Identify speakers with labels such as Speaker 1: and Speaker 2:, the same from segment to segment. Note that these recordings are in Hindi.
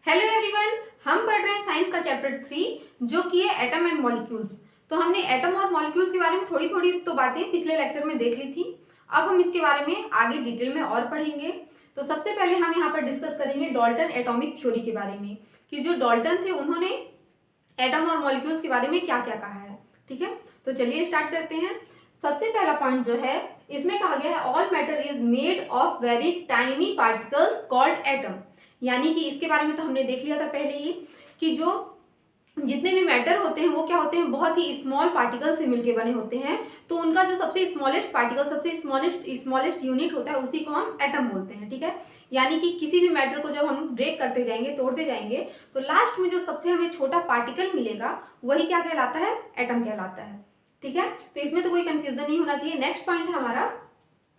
Speaker 1: हेलो एवरीवन, हम पढ़ रहे हैं साइंस का चैप्टर 3 जो कि है एटम एंड मॉलिक्यूल्स। तो हमने एटम और मॉलिक्यूल्स के बारे में थोड़ी थोड़ी तो बातें पिछले लेक्चर में देख ली थी। अब हम इसके बारे में आगे डिटेल में और पढ़ेंगे। तो सबसे पहले हम यहाँ पर डिस्कस करेंगे डाल्टन एटॉमिक थ्योरी के बारे में कि जो डाल्टन थे उन्होंने एटम और मॉलिक्यूल्स के बारे में क्या क्या कहा है। ठीक है, तो चलिए स्टार्ट करते हैं। सबसे पहला पॉइंट जो है इसमें कहा गया है all matter is made of very tiny particles called atom. यानी कि इसके बारे में तो हमने देख लिया था पहले ही कि जो जितने भी मैटर होते हैं वो क्या होते हैं, बहुत ही स्मॉल पार्टिकल से मिलके बने होते हैं। तो उनका जो सबसे स्मॉलेस्ट पार्टिकल, सबसे स्मॉलेस्ट यूनिट होता है उसी को हम एटम बोलते हैं। ठीक है, यानी कि किसी भी मैटर को जब हम ब्रेक करते जाएंगे, तोड़ते जाएंगे, तो लास्ट में जो सबसे हमें छोटा पार्टिकल मिलेगा वही क्या कहलाता है, एटम कहलाता है। ठीक है, तो इसमें तो कोई कंफ्यूजन नहीं होना चाहिए। नेक्स्ट पॉइंट है हमारा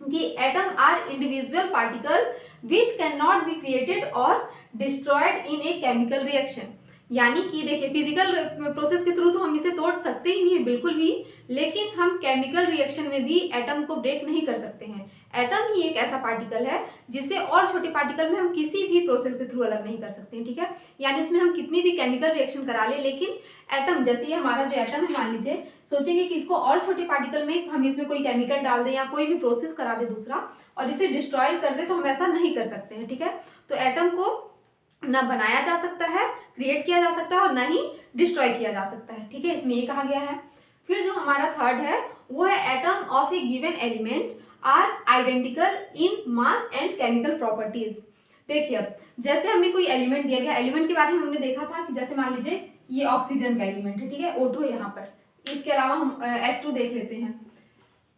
Speaker 1: कि atom are individual particle which can not be created और destroyed in a chemical reaction. यानी कि देखिए फिजिकल प्रोसेस के थ्रू तो हम इसे तोड़ सकते ही नहीं है बिल्कुल भी, लेकिन हम केमिकल रिएक्शन में भी एटम को ब्रेक नहीं कर सकते हैं। एटम ही एक ऐसा पार्टिकल है जिसे और छोटे पार्टिकल में हम किसी भी प्रोसेस के थ्रू अलग नहीं कर सकते हैं। ठीक है, यानी इसमें हम कितनी भी केमिकल रिएक्शन करा ले, लेकिन एटम जैसे ये हमारा जो एटम है, मान लीजिए सोचेंगे कि इसको और छोटे पार्टिकल में हम इसमें कोई केमिकल डाल दें या कोई भी प्रोसेस करा दे दूसरा और इसे डिस्ट्रॉय कर दे, तो हम ऐसा नहीं कर सकते हैं। ठीक है, तो एटम को ना बनाया जा सकता है, क्रिएट किया जा सकता है, और ना ही डिस्ट्रॉय किया जा सकता है। ठीक है, इसमें ये कहा गया है। फिर जो हमारा थर्ड है वो है atom of a given element are identical in mass and chemical properties. देखिए अब जैसे हमें कोई एलिमेंट दिया गया, एलिमेंट के बारे में हमने देखा था कि जैसे मान लीजिए ये ऑक्सीजन का एलिमेंट है, ठीक है, O2 है यहाँ पर, इसके अलावा हम H2 देख लेते हैं।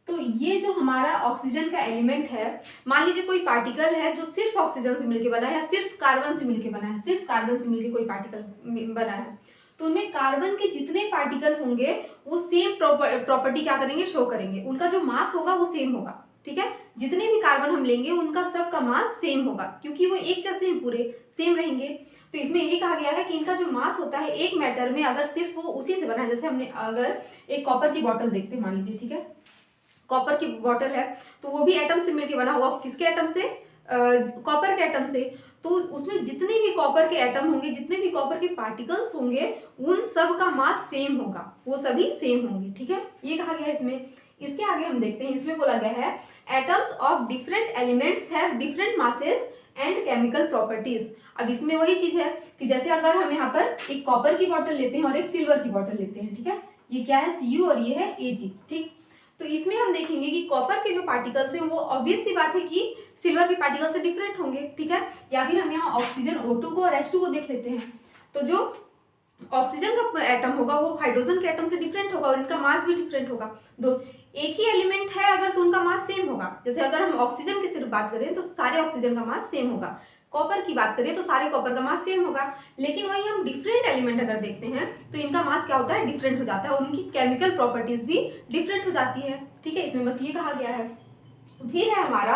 Speaker 1: तो ये जो हमारा ऑक्सीजन का एलिमेंट है, मान लीजिए कोई पार्टिकल है जो सिर्फ ऑक्सीजन से मिलके बना है, सिर्फ कार्बन से मिलके बना है, सिर्फ कार्बन से मिलके कोई पार्टिकल बना है, तो उनमें कार्बन के जितने पार्टिकल होंगे वो सेम प्रॉपर्टी क्या करेंगे, शो करेंगे। उनका जो मास होगा वो सेम होगा। ठीक है, जितने भी कार्बन हम लेंगे उनका सबका मास सेम होगा क्योंकि वो एक जैसे हैं, पूरे सेम रहेंगे। तो इसमें यही कहा गया है कि इनका जो मास होता है एक मैटर में, अगर सिर्फ वो उसी से बना है, जैसे हमने अगर एक कॉपर की बॉटल देखते हैं मान लीजिए, ठीक है, कॉपर की बॉटल है तो वो भी एटम से मिलके बना हुआ, किसके एटम से, कॉपर के एटम से। तो उसमें जितने भी कॉपर के एटम होंगे, जितने भी कॉपर के पार्टिकल्स होंगे, उन सब का मास सेम होगा, वो सभी सेम होंगे। ठीक है, ये कहा गया है इसमें। इसके आगे हम देखते हैं, इसमें बोला गया है atoms of different elements have different masses and chemical properties. अब इसमें वही चीज है कि जैसे अगर हम यहाँ पर एक कॉपर की बॉटल लेते हैं और एक सिल्वर की बॉटल लेते हैं, ठीक है, ये क्या है Cu और ये है Ag। ठीक, तो इसमें हम देखेंगे कि कॉपर के जो पार्टिकल्स हैं वो ऑब्वियस सी बात है कि सिल्वर के पार्टिकल से डिफरेंट होंगे। ठीक है, या फिर हम यहाँ ऑक्सीजन O2 को और H2 को देख लेते हैं, तो जो ऑक्सीजन का एटम होगा वो हाइड्रोजन के एटम से डिफरेंट होगा और इनका मास भी डिफरेंट होगा। दो एक ही एलिमेंट है अगर तो उनका मास सेम होगा। जैसे अगर हम ऑक्सीजन की सिर्फ बात करें तो सारे ऑक्सीजन का मास सेम होगा, कॉपर की बात करें तो सारे कॉपर का मास सेम होगा। लेकिन वही हम डिफरेंट एलिमेंट अगर देखते हैं तो इनका मास क्या होता है, डिफरेंट हो जाता है, और उनकी केमिकल प्रॉपर्टीज भी डिफरेंट हो जाती है। ठीक है, इसमें बस ये कहा गया है। फिर है हमारा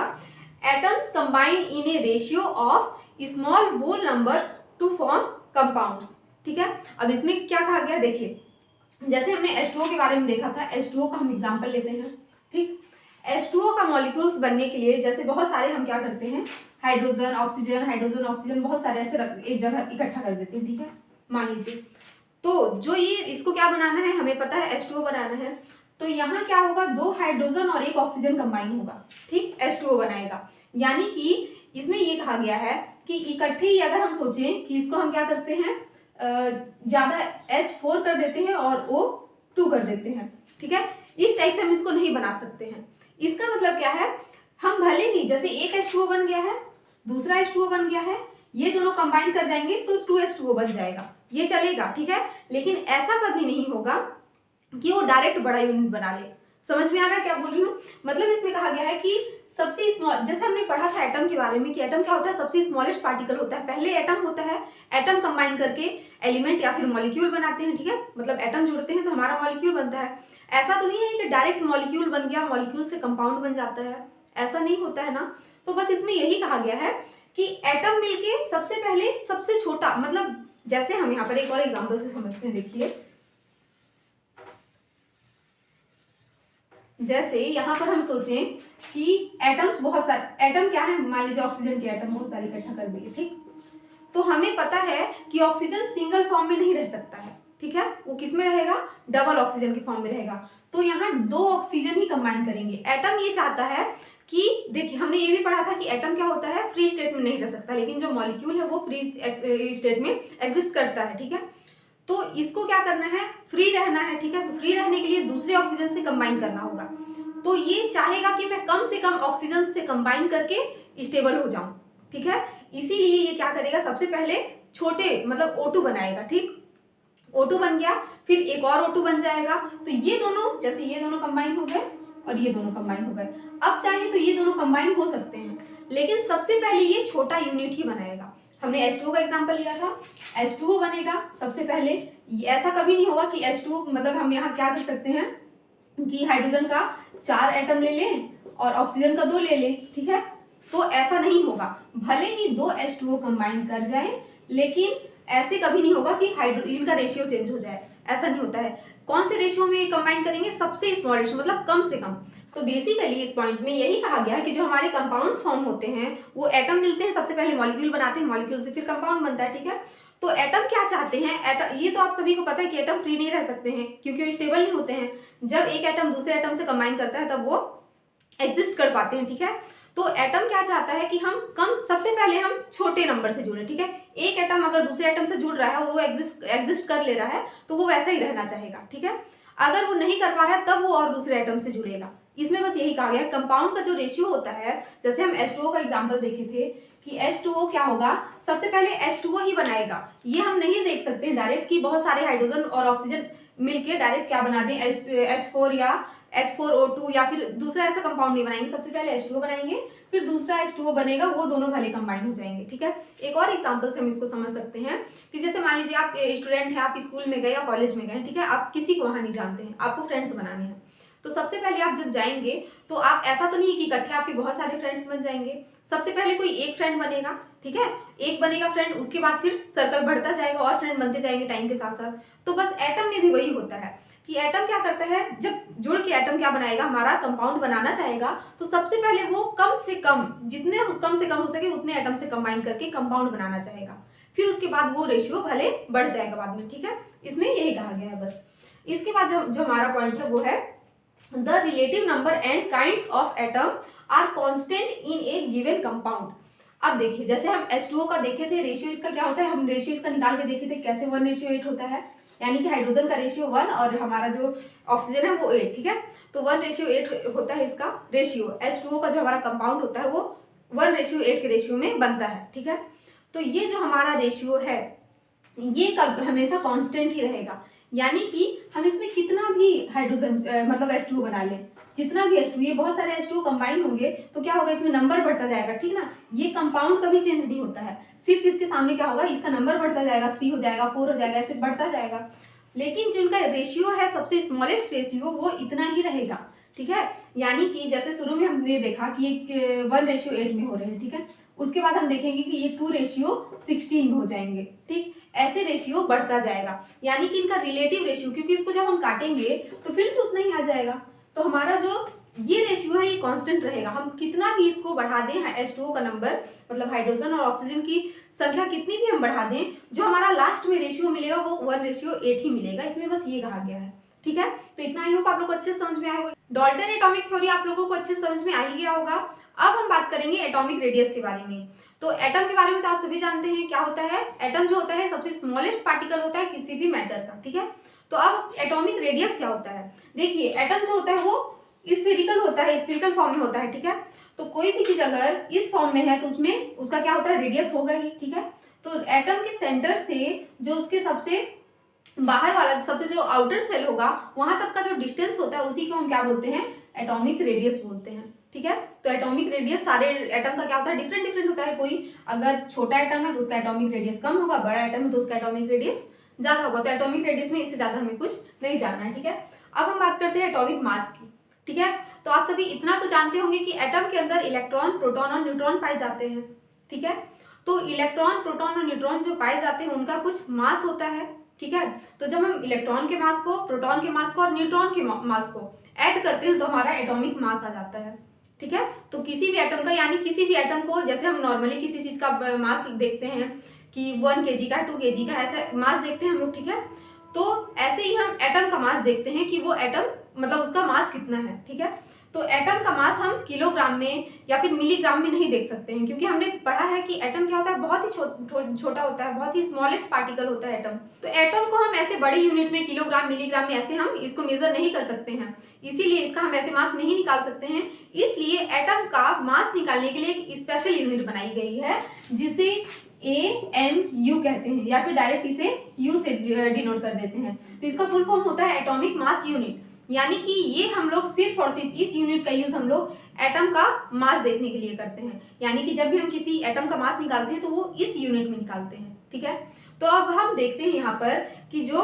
Speaker 1: atoms combine in a ratio of small whole numbers to form compounds. ठीक है, अब इसमें क्या कहा गया, देखिए जैसे हमने H2O के बारे में देखा था, H2O का हम एग्जांपल लेते हैं। ठीक, H2O का मॉलिक्यूल्स बनने के लिए जैसे बहुत सारे हम क्या करते हैं, हाइड्रोजन ऑक्सीजन, हाइड्रोजन ऑक्सीजन बहुत सारे ऐसे एक जगह इकट्ठा कर देते हैं। ठीक है, मान लीजिए तो जो ये इसको क्या बनाना है, हमें पता है H2O बनाना है, तो यहाँ क्या होगा, 2 हाइड्रोजन और 1 ऑक्सीजन कंबाइन होगा। ठीक, H2O बनाएगा। यानी कि इसमें ये कहा गया है कि इकट्ठे ही अगर हम सोचें कि इसको हम क्या करते हैं, ज़्यादा H4 कर देते हैं और O2 कर देते हैं। ठीक है, इस टाइप से हम इसको नहीं बना सकते हैं। इसका मतलब क्या है, हम भले ही जैसे एक H2O बन गया है, दूसरा H2O बन गया है, ये दोनों कंबाइन कर जाएंगे तो 2H2O बन जाएगा, ये चलेगा। ठीक है, लेकिन ऐसा कभी नहीं होगा कि वो डायरेक्ट बड़ा यूनिट बना ले। समझ में आ रहा है क्या बोल रही हूँ, मतलब इसमें कहा गया है कि सबसे स्मॉल, जैसे हमने पढ़ा था एटम के बारे में कि एटम क्या होता है, सबसे स्मॉलेस्ट पार्टिकल होता है। पहले एटम होता है, एटम कंबाइन करके एलिमेंट या फिर मॉलिक्यूल बनाते हैं। ठीक है, मतलब एटम जुड़ते हैं तो हमारा मॉलिक्यूल बनता है। ऐसा तो नहीं है कि डायरेक्ट मॉलिक्यूल बन गया, मॉलिक्यूल से कंपाउंड बन जाता है, ऐसा नहीं होता है ना। तो बस इसमें यही कहा गया है कि एटम मिलके सबसे पहले सबसे छोटा, मतलब जैसे हम यहाँ पर एक और एग्जाम्पल से समझते हैं। देखिए जैसे यहाँ पर हम सोचें कि एटम्स बहुत सारे, एटम क्या है, मान लीजिए ऑक्सीजन के एटम बहुत सारे इकट्ठा कर दिए। ठीक, तो हमें पता है कि ऑक्सीजन सिंगल फॉर्म में नहीं रह सकता है, ठीक है, वो किस में रहेगा, डबल ऑक्सीजन के फॉर्म में रहेगा। तो यहाँ 2 ऑक्सीजन ही कंबाइन करेंगे। एटम ये चाहता है कि देखिए हमने ये भी पढ़ा था कि एटम क्या होता है, फ्री स्टेट में नहीं रह सकता, लेकिन जो मॉलिक्यूल है वो फ्री स्टेट में एग्जिस्ट करता है, ठीक है। तो इसको क्या करना है, फ्री रहना है, ठीक है। तो फ्री रहने के लिए दूसरे ऑक्सीजन से कंबाइन करना होगा। तो ये चाहेगा कि मैं कम से कम ऑक्सीजन से कंबाइन करके स्टेबल हो जाऊं, ठीक है। इसीलिए ये क्या करेगा, सबसे पहले छोटे मतलब O2 बनाएगा, ठीक। O2 बन गया, फिर एक और O2 बन जाएगा। तो ये दोनों, जैसे ये दोनों कंबाइन हो गए और ये दोनों कंबाइन हो गए। अब चाहे तो ये दोनों कंबाइन हो सकते हैं, लेकिन सबसे पहले ये छोटा यूनिट ही बनाएगा। हमने H2O का एग्जांपल लिया था, H2O बनेगा सबसे पहले। ऐसा कभी नहीं होगा कि H2O मतलब हम यहाँ क्या कर सकते हैं कि हाइड्रोजन का 4 एटम ले लें और ऑक्सीजन का 2 ले लें, ठीक है। तो ऐसा नहीं होगा, भले ही 2 H2O कंबाइन कर जाएं, लेकिन ऐसे कभी नहीं होगा कि हाइड्रोजन का रेशियो चेंज हो जाए, ऐसा नहीं होता है। कौन से रेशियो में कंबाइन करेंगे, सबसे स्मॉल रेशियो, मतलब कम से कम। तो बेसिकली इस पॉइंट में यही कहा गया है कि जो हमारे कंपाउंड्स फॉर्म होते हैं वो एटम मिलते हैं, सबसे पहले मॉलिक्यूल बनाते हैं, मॉलिक्यूल से फिर कंपाउंड बनता है, ठीक है। तो एटम क्या चाहते हैं, एटम, ये तो आप सभी को पता है कि एटम फ्री नहीं रह सकते हैं क्योंकि वो स्टेबल नहीं होते हैं। जब एक एटम दूसरे एटम से कंबाइन करता है तब वो एग्जिस्ट कर पाते हैं, ठीक है। तो एटम क्या चाहता है कि हम सबसे पहले हम छोटे नंबर से जुड़े, ठीक है। एक एटम अगर दूसरे एटम से जुड़ रहा है और वो एग्जिस्ट कर ले रहा है तो वो वैसा ही रहना चाहेगा, ठीक है। अगर वो नहीं कर पा रहा है तब वो और दूसरे एटम से जुड़ेगा। इसमें बस यही कहा गया है। कंपाउंड का जो रेशियो होता है, जैसे हम H2O का एग्जाम्पल देखे थे कि H2O क्या होगा, सबसे पहले H2O ही बनाएगा। ये हम नहीं देख सकते हैं डायरेक्ट कि बहुत सारे हाइड्रोजन और ऑक्सीजन मिलके डायरेक्ट क्या बना दें, H4 या H4O2 या फिर दूसरा ऐसा कंपाउंड नहीं बनाएंगे। सबसे पहले H2O बनाएंगे, फिर दूसरा H2O बनेगा, वो दोनों भले कंबाइन हो जाएंगे, ठीक है। एक और एग्जांपल से हम इसको समझ सकते हैं कि जैसे मान लीजिए आप स्टूडेंट हैं, आप स्कूल में गए या कॉलेज में गए, ठीक है। आप किसी को वहाँ नहीं जानते हैं, आपको फ्रेंड्स बनाने हैं। तो सबसे पहले आप जब जाएंगे तो आप ऐसा तो नहीं कि इकट्ठे आपके बहुत सारे फ्रेंड्स बन जाएंगे। सबसे पहले कोई एक फ्रेंड बनेगा, ठीक है, एक बनेगा फ्रेंड, उसके बाद फिर सर्कल बढ़ता जाएगा और फ्रेंड बनते जाएंगे टाइम के साथ साथ। तो बस एटम में भी वही होता है कि एटम क्या करता है, जब जुड़ के एटम क्या बनाएगा, हमारा कंपाउंड बनाना चाहेगा, तो सबसे पहले वो कम से कम, जितने कम से कम हो सके उतने एटम से कंबाइन करके कंपाउंड बनाना चाहेगा। फिर उसके बाद वो रेशियो भले बढ़ जाएगा बाद में, ठीक है। इसमें यही कहा गया है बस। इसके बाद जो हमारा पॉइंट है वो है the relative number and kinds of atom are constant in a given compound. अब देखिए जैसे हम H2O का देखे थे, रेशियो इसका क्या होता है, हम रेशियो इसका निकाल के देखे थे कैसे 1:8 होता है, यानी कि हाइड्रोजन का रेशियो 1 और हमारा जो ऑक्सीजन है वो 8, ठीक है। तो 1:8 होता है इसका रेशियो। H2O का जो हमारा कंपाउंड होता है वो 1:8 के रेशियो में बनता है, ठीक है। तो ये जो हमारा रेशियो है ये हमेशा कांस्टेंट ही रहेगा, यानी कि हम इसमें कितना भी हाइड्रोजन मतलब H2O बना लें, जितना भी H2O, ये बहुत सारे H2O कंबाइन होंगे तो क्या होगा, इसमें नंबर बढ़ता जाएगा, ठीक ना। ये कंपाउंड कभी चेंज नहीं होता है, सिर्फ इसके सामने क्या होगा, इसका नंबर बढ़ता जाएगा, 3 हो जाएगा, 4 हो जाएगा, ऐसे बढ़ता जाएगा। लेकिन जिनका रेशियो है सबसे स्मॉलेस्ट रेशियो वो इतना ही रहेगा, ठीक है। यानी कि जैसे शुरू में हमने देखा कि ये 1:8 में हो रहे हैं, ठीक है। उसके बाद हम देखेंगे कि ये 2:16 में हो जाएंगे, ठीक। ऐसे रेशियो बढ़ता जाएगा, यानी कि इनका रिलेटिव रेशियो, क्योंकि इसको जब हम काटेंगे तो फिर से उतना ही आ जाएगा। तो हमारा जो ये रेशियो है ये कांस्टेंट रहेगा। हम कितना भी इसको बढ़ा दें, H2O का नंबर मतलब हाइड्रोजन और ऑक्सीजन की संख्या कितनी भी हम बढ़ा दें, जो हमारा लास्ट में रेशियो मिलेगा वो 1:8 ही मिलेगा। इसमें बस ये कहा गया है, ठीक है। तो इतना ही होगा, आप लोग को अच्छे से समझ में आया होगा। डाल्टन एटॉमिक थ्योरी आप लोगों को अच्छे से समझ में आ ही गया होगा। अब हम बात करेंगे एटॉमिक रेडियस के बारे में। तो एटम के बारे में तो आप सभी जानते हैं क्या होता है। एटम जो होता है सबसे स्मॉलेस्ट पार्टिकल होता है किसी भी मैटर का, ठीक है। तो अब एटॉमिक रेडियस क्या होता है, देखिए एटम जो होता है वो स्फेरिकल होता है, स्फेरिकल फॉर्म में होता है, ठीक है। तो कोई भी चीज अगर इस फॉर्म में है तो उसमें उसका क्या होता है, रेडियस होगा ही, ठीक है। तो एटम के सेंटर से जो उसके सबसे बाहर वाला सबसे जो आउटर सेल होगा वहां तक का जो डिस्टेंस होता है उसी को हम क्या बोलते हैं, एटॉमिक रेडियस बोलते हैं, ठीक है। तो एटॉमिक रेडियस सारे एटम का क्या होता है, डिफरेंट डिफरेंट होता है। कोई अगर छोटा एटम है तो उसका एटॉमिक रेडियस कम होगा, बड़ा एटम है तो उसका एटॉमिक रेडियस ज्यादा होगा। तो एटॉमिक रेडियस में इससे ज्यादा हमें कुछ नहीं जानना है, ठीक है। अब हम बात करते हैं एटॉमिक मास की, ठीक है। तो आप सभी इतना तो जानते होंगे कि एटम के अंदर इलेक्ट्रॉन, प्रोटॉन और न्यूट्रॉन पाए जाते हैं, ठीक है। तो इलेक्ट्रॉन, प्रोटॉन और न्यूट्रॉन जो पाए जाते हैं उनका कुछ मास होता है, ठीक है। तो जब हम इलेक्ट्रॉन के मास को, प्रोटॉन के मास को और न्यूट्रॉन के मास को ऐड करते हैं तो हमारा एटॉमिक मास आ जाता है, ठीक है। तो किसी भी एटम का, यानी किसी भी एटम को, जैसे हम नॉर्मली किसी चीज का मास देखते हैं कि 1 kg का 2 kg का ऐसे मास देखते हैं हम लोग, ठीक है। तो ऐसे ही हम एटम का मास देखते हैं कि वो एटम मतलब उसका मास कितना है, ठीक है। तो एटम का मास हम किलोग्राम में या फिर मिलीग्राम में नहीं देख सकते हैं, क्योंकि हमने पढ़ा है कि एटम क्या होता है, बहुत ही छोटा होता है, बहुत ही स्मॉलेस्ट पार्टिकल होता है एटम। तो एटम को हम ऐसे बड़ी यूनिट में किलोग्राम मिलीग्राम में ऐसे हम इसको मेजर नहीं कर सकते हैं, इसीलिए इसका हम ऐसे मास नहीं निकाल सकते हैं। इसलिए एटम का मास निकालने के लिए एक स्पेशल यूनिट बनाई गई है जिसे AMU कहते हैं, या फिर डायरेक्ट इसे U से डिनोट कर देते हैं। तो इसका फुल फॉर्म होता है एटॉमिक मास यूनिट, यानी कि ये हम लोग सिर्फ और सिर्फ इस यूनिट का यूज हम लोग एटम का मास देखने के लिए करते हैं। यानी कि जब भी हम किसी एटम का मास निकालते हैं तो वो इस यूनिट में निकालते हैं, ठीक है। तो अब हम देखते हैं यहाँ पर कि जो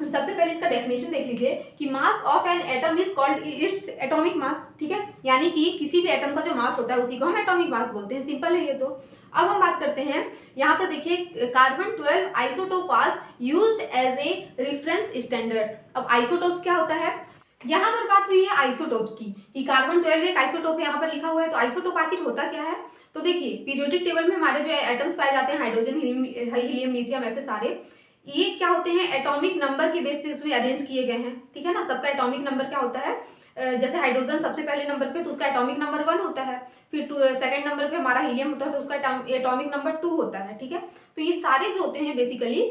Speaker 1: सबसे पहले इसका डेफिनेशन देख लीजिए कि mass of an atom is called its atomic mass, ठीक है। यानी कि किसी भी एटम का जो मास होता है उसी को हम एटॉमिक मास बोलते हैं। सिंपल है ये तो। अब हम बात करते हैं यहाँ पर, देखिए carbon 12 isotope was used as a reference standard. अब आइसोटोप्स क्या होता है, यहाँ पर बात हुई है आइसोटोप्स की कि कार्बन 12 एक आइसोटोप है, यहाँ पर लिखा हुआ है। तो आइसोटोप आखिर होता क्या है, तो देखिए पीरियोडिक टेबल में हमारे जो एटम्स पाए जाते हैं, हाइड्रोजन, हीलियम, लिथियम, ऐसे सारे, ये क्या होते हैं, एटॉमिक नंबर के बेस पे उसमें अरेंज किए गए हैं, ठीक है ना। सबका एटॉमिक नंबर क्या होता है, जैसे हाइड्रोजन सबसे पहले नंबर पे तो उसका एटॉमिक नंबर 1 होता है, फिर सेकंड नंबर पे हमारा हीलियम होता है तो उसका एटॉमिक नंबर 2 होता है, ठीक है। तो ये सारे जो होते हैं बेसिकली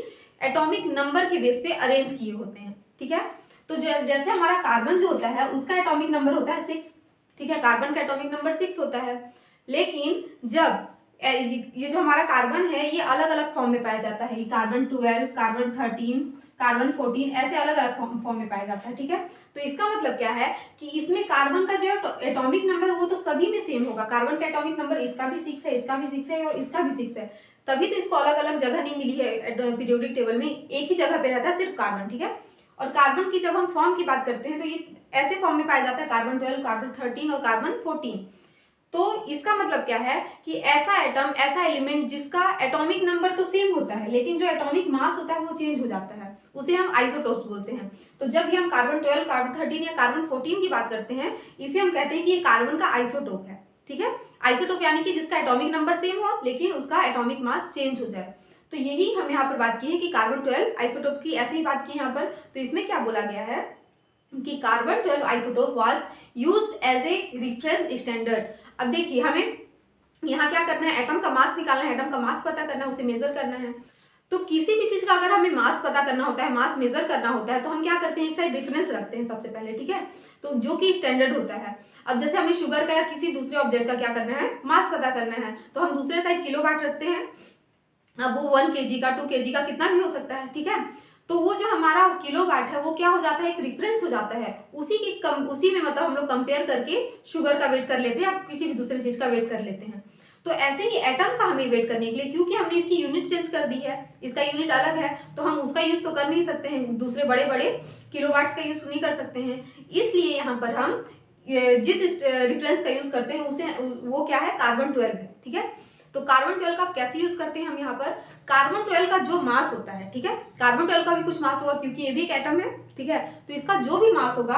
Speaker 1: एटॉमिक नंबर के बेस पे अरेंज किए होते हैं, ठीक है। तो जैसे हमारा कार्बन जो होता है उसका एटॉमिक नंबर होता है 6, ठीक है, कार्बन का एटॉमिक नंबर 6 होता है। लेकिन जब ये जो हमारा कार्बन है ये अलग अलग फॉर्म में पाया जाता है, कार्बन 12, कार्बन 13, कार्बन 14 ऐसे अलग अलग फॉर्म में पाया जाता है, ठीक है। तो इसका मतलब क्या है कि इसमें कार्बन का जो एटॉमिक नंबर वो तो सभी में सेम होगा। कार्बन का एटॉमिक नंबर इसका भी 6 है, इसका भी 6 है और इसका भी 6 है, तभी तो इसको अलग अलग जगह नहीं मिली है पीरियोडिक टेबल में, एक ही जगह पे रहता है सिर्फ कार्बन, ठीक है। और कार्बन की जब हम फॉर्म की बात करते हैं तो ये ऐसे फॉर्म में पाया जाता है, कार्बन 12, कार्बन 13 और कार्बन 14। तो इसका मतलब क्या है कि ऐसा एटम, ऐसा एलिमेंट जिसका एटॉमिक नंबर तो सेम होता है लेकिन जो एटॉमिक मास होता है वो चेंज हो जाता है, उसे हम आइसोटोप्स बोलते हैं। तो जब भी हम कार्बन 12, कार्बन 13 या कार्बन 14 की बात करते हैं, इसे हम कहते हैं कि ये कार्बन का आइसोटोप है, ठीक है। आइसोटोप यानी कि जिसका एटॉमिक नंबर सेम हो लेकिन उसका एटॉमिक मास चेंज हो जाए। तो यही हम यहाँ पर बात की है कि कार्बन 12 आइसोटोप की ऐसे ही बात की यहाँ पर। तो इसमें क्या बोला गया है कि carbon 12 isotope was used as a reference standard. अब देखिए हमें यहाँ क्या करना है, एटम का मास निकालना है, एटम का मास पता करना है, उसे मेजर करना है। तो किसी भी चीज़ का अगर हमें मास पता करना होता है, मास मेजर करना होता है, तो हम क्या करते हैं, एक साइड डिफरेंस रखते हैं सबसे पहले, ठीक है। तो जो कि स्टैंडर्ड होता है। अब जैसे हमें शुगर का या किसी दूसरे ऑब्जेक्ट का क्या करना है, मास पता करना है, तो हम दूसरे साइड किलोवाट रखते हैं। अब वो 1 kg का 2 kg का कितना भी हो सकता है, ठीक है। तो वो जो हमारा किलोवाट है वो क्या हो जाता है, एक रेफरेंस हो जाता है, उसी में मतलब हम लोग कंपेयर करके शुगर का वेट कर लेते हैं या किसी भी दूसरी चीज का वेट कर लेते हैं। तो ऐसे ही एटम का हमें वेट करने के लिए, क्योंकि हमने इसकी यूनिट चेंज कर दी है, इसका यूनिट अलग है, तो हम उसका यूज तो कर नहीं सकते हैं, दूसरे बड़े बड़े किलोवाट्स का यूज नहीं कर सकते हैं। इसलिए यहाँ पर हम जिस रेफरेंस का यूज करते हैं उसे वो क्या है, कार्बन 12 है, ठीक है। तो कार्बन 12 का कैसे यूज करते हैं हम यहाँ पर, कार्बन 12 का जो मास होता है, ठीक है, कार्बन 12 का भी कुछ मास होगा क्योंकि ये भी एक एटम है, ठीक है। तो इसका जो भी मास होगा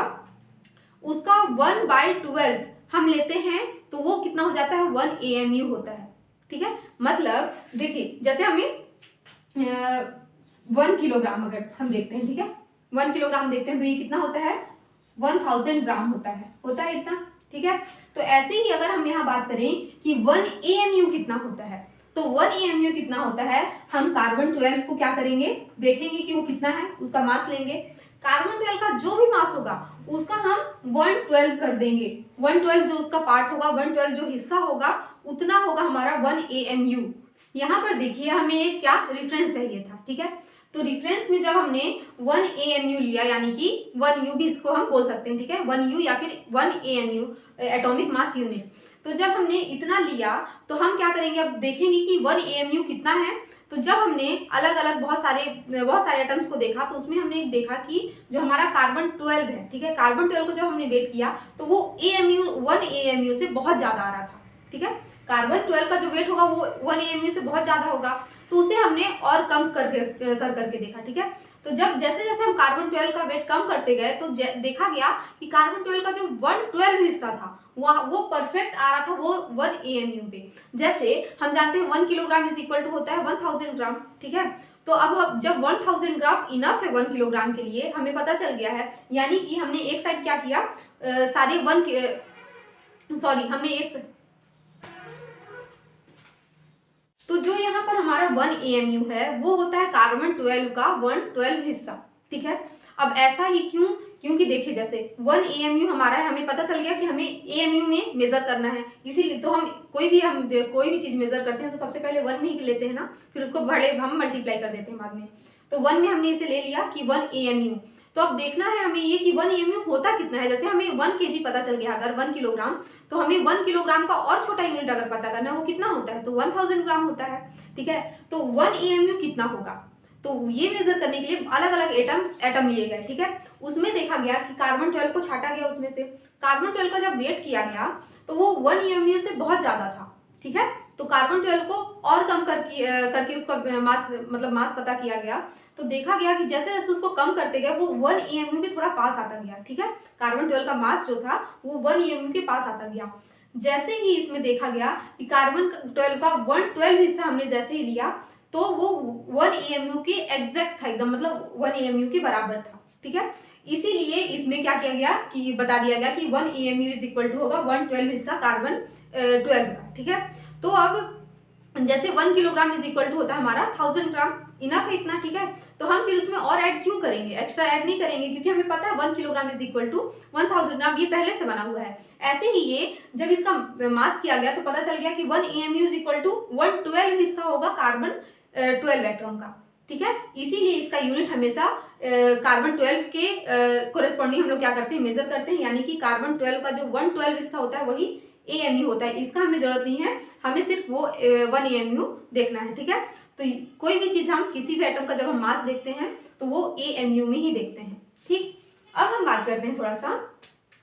Speaker 1: उसका 1/12 हम लेते हैं, तो वो कितना हो जाता है, 1 AMU होता है, ठीक है। मतलब देखिए जैसे हमें 1 किलोग्राम अगर हम देखते हैं, ठीक है, 1 किलोग्राम देखते हैं तो ये कितना होता है, 1000 ग्राम होता है इतना, ठीक है। तो ऐसे ही अगर हम यहाँ बात करें कि 1 AMU कितना होता है, तो 1 AMU कितना होता है, हम कार्बन 12 को क्या करेंगे, देखेंगे कि वो कितना है, उसका मास लेंगे, कार्बन 12 का जो भी मास होगा उसका हम 112 कर देंगे, 112 जो उसका पार्ट होगा, 112 जो हिस्सा होगा उतना होगा हमारा 1 AMU। यहाँ पर देखिए हमें एक क्या रेफरेंस चाहिए था, ठीक है। तो रेफरेंस में जब हमने 1 AMU लिया, यानी कि 1U भी इसको हम बोल सकते हैं, ठीक है, 1U या फिर 1 AMU एटॉमिक मास यूनिट। तो जब हमने इतना लिया तो हम क्या करेंगे, अब देखेंगे कि 1 AMU कितना है। तो जब हमने अलग अलग बहुत सारे एटम्स को देखा तो उसमें हमने देखा कि जो हमारा कार्बन 12 है, ठीक है, कार्बन 12 को जब हमने वेट किया तो वो 1 AMU से बहुत ज़्यादा आ रहा था, ठीक है। कार्बन 12 का जो वेट होगा वो 1 AMU से बहुत ज़्यादा होगा, तो उसे हमने और कम करके देखा, ठीक है। तो जब जैसे जैसे हम कार्बन 12 का वेट कम करते गए तो देखा गया कि कार्बन 12 का जो 112 हिस्सा था वो परफेक्ट आ रहा था वो 1 AMU पे। जैसे हम जानते हैं 1 किलोग्राम इज इक्वल टू होता है 1000 ग्राम, ठीक है। तो अब हम जब 1000 ग्राम इनफ है 1 किलोग्राम के लिए, हमें पता चल गया है, यानी कि हमने एक साइड क्या किया, सारे हमने एक तो जो यहाँ पर हमारा 1 AMU है वो होता है कार्बन 12 का 112 हिस्सा, ठीक है। अब ऐसा ही क्यों, क्योंकि देखिए जैसे 1 AMU हमारा है, हमें पता चल गया कि हमें AMU में मेजर करना है, इसीलिए तो हम कोई भी चीज़ मेजर करते हैं तो सबसे पहले 1 में ही लेते हैं ना, फिर उसको हम मल्टीप्लाई कर देते हैं बाद में। तो 1 में हमने इसे ले लिया कि 1 AMU। तो अब देखना है हमें ये कि 1 AMU होता कितना है। जैसे हमें 1 kg पता चल गया अगर 1 किलोग्राम, तो हमें 1 किलोग्राम का और छोटा यूनिट अगर पता करना है वो कितना होता है, तो 1000 ग्राम होता है, ठीक है। तो 1 AMU कितना होगा, तो ये मेजर करने के लिए अलग अलग एटम लिए गए, ठीक है। उसमें देखा गया कि कार्बन 12 को छाटा गया, उसमें से कार्बन 12 का जब वेट किया गया तो वो 1 AMU से बहुत ज़्यादा था, ठीक है। तो कार्बन 12 को और कम करके उसका मास पता किया गया। तो देखा गया कि जैसे जैसे उसको कम करते गए वो 1 AMU के थोड़ा पास आता गया, ठीक है। कार्बन 12 का मास जो था वो 1 AMU के पास आता गया। जैसे ही इसमें देखा गया कि कार्बन 12 का 112 हिस्सा हमने जैसे ही लिया तो वो 1 AMU के एग्जैक्ट था एकदम, मतलब 1 AMU के बराबर था, ठीक है। इसीलिए इसमें क्या किया गया कि बता दिया गया कि 1 AMU इज इक्वल टू होगा 112 हिस्सा कार्बन 12 का, ठीक है। तो अब जैसे 1 किलोग्राम इज इक्वल टू होता है हमारा 1000 ग्राम, इनफ है इतना, ठीक है। तो हम फिर उसमें और ऐड क्यों करेंगे, एक्स्ट्रा ऐड नहीं करेंगे, क्योंकि हमें पता है 1 किलोग्राम इज इक्वल टू 1000 ग्राम, ये पहले से बना हुआ है। ऐसे ही ये जब इसका मास किया गया तो पता चल गया कि 1 AMU इज इक्वल टू 112 हिस्सा होगा कार्बन 12 एटम का, ठीक है। इसीलिए इसका यूनिट हमेशा कार्बन 12 के कोरेस्पॉन्डिंग हम लोग क्या करते हैं, मेजर करते हैं, यानी कि कार्बन 12 का जो 112 हिस्सा होता है वही AMU होता है। इसका हमें जरूरत नहीं है, हमें सिर्फ वो 1 AMU देखना है, ठीक है। तो कोई भी चीज़ हम किसी भी एटम का जब हम मास देखते हैं तो वो AMU में ही देखते हैं, ठीक। अब हम बात करते हैं थोड़ा सा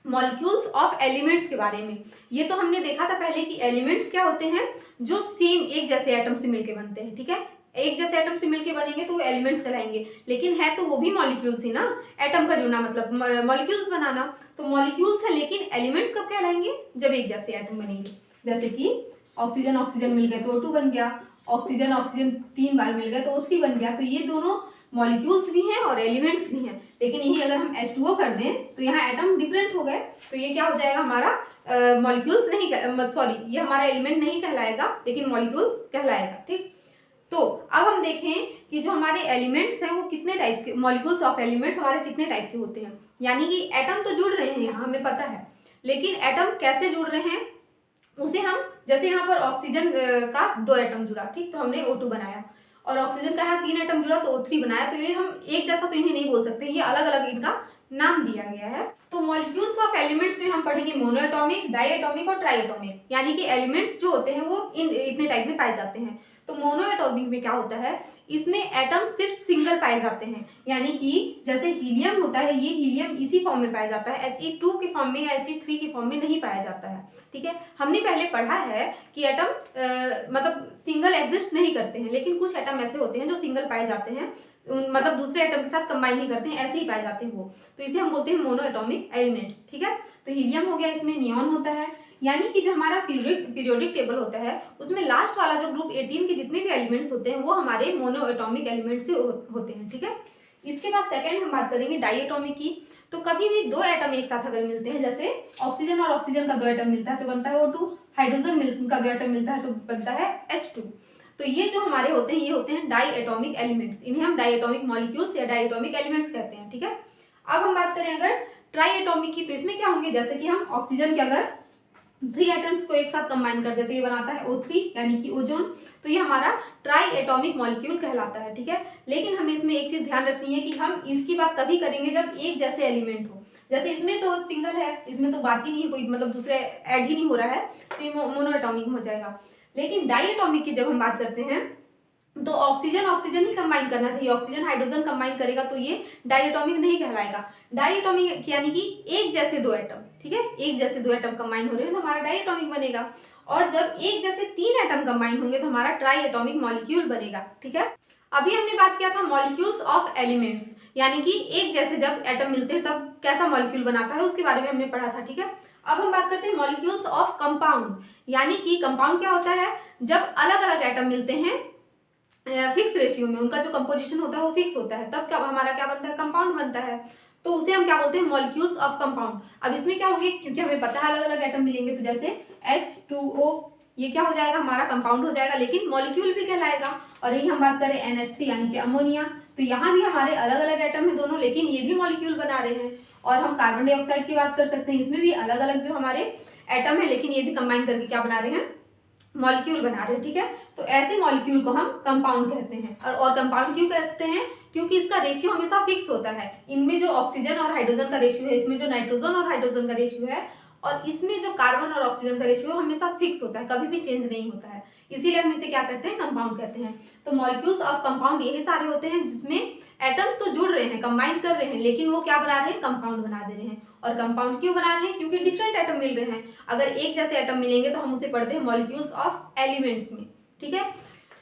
Speaker 1: मॉलिक्यूल्स ऑफ एलिमेंट्स के बारे में। ये तो हमने देखा था पहले कि एलिमेंट्स क्या होते हैं, जो सेम एक जैसे एटम से मिलके बनते हैं, ठीक है। एक जैसे एटम से मिलके बनेंगे तो वो एलिमेंट्स कहलाएंगे, लेकिन है तो वो भी मॉलिक्यूल्स ही ना। एटम का जुड़ना मतलब मॉलिक्यूल्स बनाना, तो मॉलिक्यूल्स है, लेकिन एलिमेंट्स कब कहलाएंगे, जब एक जैसे एटम बनेंगे। जैसे कि ऑक्सीजन ऑक्सीजन मिल गए तो O2 बन गया, ऑक्सीजन ऑक्सीजन 3 बार मिल गए तो O3 बन गया। तो ये दोनों मॉलिक्यूल्स भी हैं और एलिमेंट्स भी हैं, लेकिन यही अगर हम H2O कर दें तो यहाँ एटम डिफरेंट हो गए, तो ये क्या हो जाएगा हमारा मॉलिक्यूल्स नहीं, सॉरी ये हमारा एलिमेंट नहीं कहलाएगा, लेकिन मॉलिक्यूल्स कहलाएगा, ठीक। तो अब हम देखें कि जो हमारे एलिमेंट्स हैं वो कितने टाइप्स के, मॉलिक्यूल्स ऑफ एलिमेंट्स हमारे कितने टाइप के होते हैं। यानी कि एटम तो जुड़ रहे हैं यहाँ हमें पता है, लेकिन एटम कैसे जुड़ रहे हैं उसे हम, जैसे यहाँ पर ऑक्सीजन का 2 एटम जुड़ा, ठीक, तो हमने O2 बनाया, और ऑक्सीजन का यहाँ 3 एटम जुड़ा तो O3 बनाया। तो ये हम एक जैसा तो इन्हें नहीं बोल सकते, ये अलग अलग इनका नाम दिया गया है। तो मॉलिक्यूल्स ऑफ एलिमेंट्स में हम पढ़ेंगे मोनोएटॉमिक, डाईएटॉमिक और ट्राईएटॉमिक, यानी कि एलिमेंट्स जो होते हैं वो इतने टाइप में पाए जाते हैं। तो मोनोएटॉमिक में क्या होता है, इसमें एटम सिर्फ सिंगल पाए जाते हैं, यानी कि जैसे हीलियम होता है, ये हीलियम इसी फॉर्म में पाया जाता है, He2 के फॉर्म में या He3 के फॉर्म में नहीं पाया जाता है, ठीक है। हमने पहले पढ़ा है कि एटम मतलब सिंगल एग्जिस्ट नहीं करते हैं, लेकिन कुछ एटम ऐसे होते हैं जो सिंगल पाए जाते हैं, मतलब दूसरे एटम के साथ कंबाइन नहीं करते हैं, ऐसे ही पाए जाते हैं वो, तो इसे हम बोलते हैं मोनोएटॉमिक एलिमेंट्स, ठीक है। तो हीलियम हो गया, इसमें नियॉन होता है, यानी कि जो हमारा पीरियोडिक टेबल होता है उसमें लास्ट वाला जो ग्रुप 18 के जितने भी एलिमेंट्स होते हैं वो हमारे मोनोएटॉमिक एलिमेंट्स से होते हैं, ठीक है। इसके बाद सेकंड हम बात करेंगे डाईएटॉमिक की। तो कभी भी 2 एटम एक साथ अगर मिलते हैं, जैसे ऑक्सीजन और ऑक्सीजन का 2 एटम मिलता है तो बनता है O2, हाइड्रोजन का 2 एटम मिलता है तो बनता है H2। तो ये जो हमारे होते हैं ये होते हैं डाईएटॉमिक एलिमेंट्स, इन्हें हम डाईएटॉमिक मॉलिक्यूल्स या डाईएटॉमिक एलिमेंट्स कहते हैं, ठीक है। अब हम बात करें अगर ट्राईएटॉमिक की, तो इसमें क्या होंगे, जैसे कि हम ऑक्सीजन के अगर 3 एटम्स को एक साथ कंबाइन कर दे तो ये बनाता है O3 यानी कि ओजोन, तो ये हमारा ट्राई एटॉमिक मॉलिक्यूल कहलाता है, ठीक है। लेकिन हमें इसमें एक चीज़ ध्यान रखनी है कि हम इसकी बात तभी करेंगे जब एक जैसे एलिमेंट हो, जैसे इसमें तो सिंगल है, इसमें तो बात ही नहीं है, कोई मतलब दूसरे ऐड ही नहीं हो रहा है, तो ये मोनोएटॉमिक हो जाएगा। लेकिन डाईएटॉमिक की जब हम बात करते हैं तो ऑक्सीजन ऑक्सीजन ही कंबाइन करना चाहिए, ऑक्सीजन हाइड्रोजन कंबाइन करेगा तो ये डाईएटॉमिक नहीं कहलाएगा। डाईएटॉमिक यानी कि एक जैसे 2 एटम, ठीक है, एक जैसे 2 एटम कंबाइन हो रहे हैं तो हमारा डाईएटॉमिक बनेगा, और जब एक जैसे 3 एटम कंबाइन होंगे तो हमारा ट्राईएटॉमिक मॉलिक्यूल बनेगा, ठीक है। अभी हमने बात किया था मॉलिक्यूल्स ऑफ एलिमेंट्स, यानी कि एक जैसे जब एटम मिलते हैं तब कैसा मॉलिक्यूल बनाता है, उसके बारे में हमने पढ़ा था। ठीक है, अब हम बात करते हैं मॉलिक्यूल्स ऑफ कंपाउंड, यानी कि कंपाउंड क्या होता है, जब अलग अलग एटम मिलते हैं फिक्स रेशियो में, उनका जो कंपोजिशन होता है वो फिक्स होता है, तब क्या हमारा क्या बनता है, कंपाउंड बनता है। तो उसे हम क्या बोलते हैं, मॉलिक्यूल्स ऑफ कंपाउंड। अब इसमें क्या होंगे, क्योंकि हमें पता है अलग अलग एटम मिलेंगे, तो जैसे H2O ये क्या हो जाएगा, हमारा कंपाउंड हो जाएगा, लेकिन मॉलिक्यूल भी कहलाएगा। और यही हम बात करें NH3 यानी कि अमोनिया, तो यहाँ भी हमारे अलग अलग एटम है दोनों, लेकिन ये भी मॉलिक्यूल बना रहे हैं। और हम कार्बन डाइऑक्साइड की बात कर सकते हैं, इसमें भी अलग अलग जो हमारे एटम है, लेकिन ये भी कंबाइन करके क्या बना रहे हैं, मॉलिक्यूल बना रहे हैं। ठीक है, तो ऐसे मॉलिक्यूल को हम कंपाउंड कहते हैं। और कंपाउंड क्यों कहते हैं, क्योंकि इसका रेशियो हमेशा फिक्स होता है। इनमें जो ऑक्सीजन और हाइड्रोजन का रेशियो है, इसमें जो नाइट्रोजन और हाइड्रोजन का रेशियो है, और इसमें जो कार्बन और ऑक्सीजन का रेशियो हमेशा फिक्स होता है, कभी भी चेंज नहीं होता है, इसीलिए हम इसे क्या कहते हैं, कंपाउंड कहते हैं। तो मॉलिक्यूल्स ऑफ कंपाउंड यही सारे होते हैं जिसमें एटम्स तो जुड़ रहे हैं, कंबाइन कर रहे हैं, लेकिन वो क्या बना रहे हैं, कंपाउंड बना दे रहे हैं। और कंपाउंड क्यों बना रहे हैं, क्योंकि डिफरेंट एटम मिल रहे हैं। अगर एक जैसे एटम मिलेंगे तो हम उसे पढ़ते हैं मॉलिक्यूल्स ऑफ एलिमेंट्स में। ठीक है,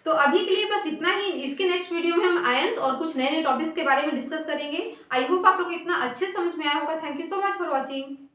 Speaker 1: तो अभी के लिए बस इतना ही। इसके नेक्स्ट वीडियो में हम आयंस और कुछ नए नए टॉपिक्स के बारे में डिस्कस करेंगे। आई होप आप लोग को इतना अच्छे समझ में आया होगा। Thank you so much for watching.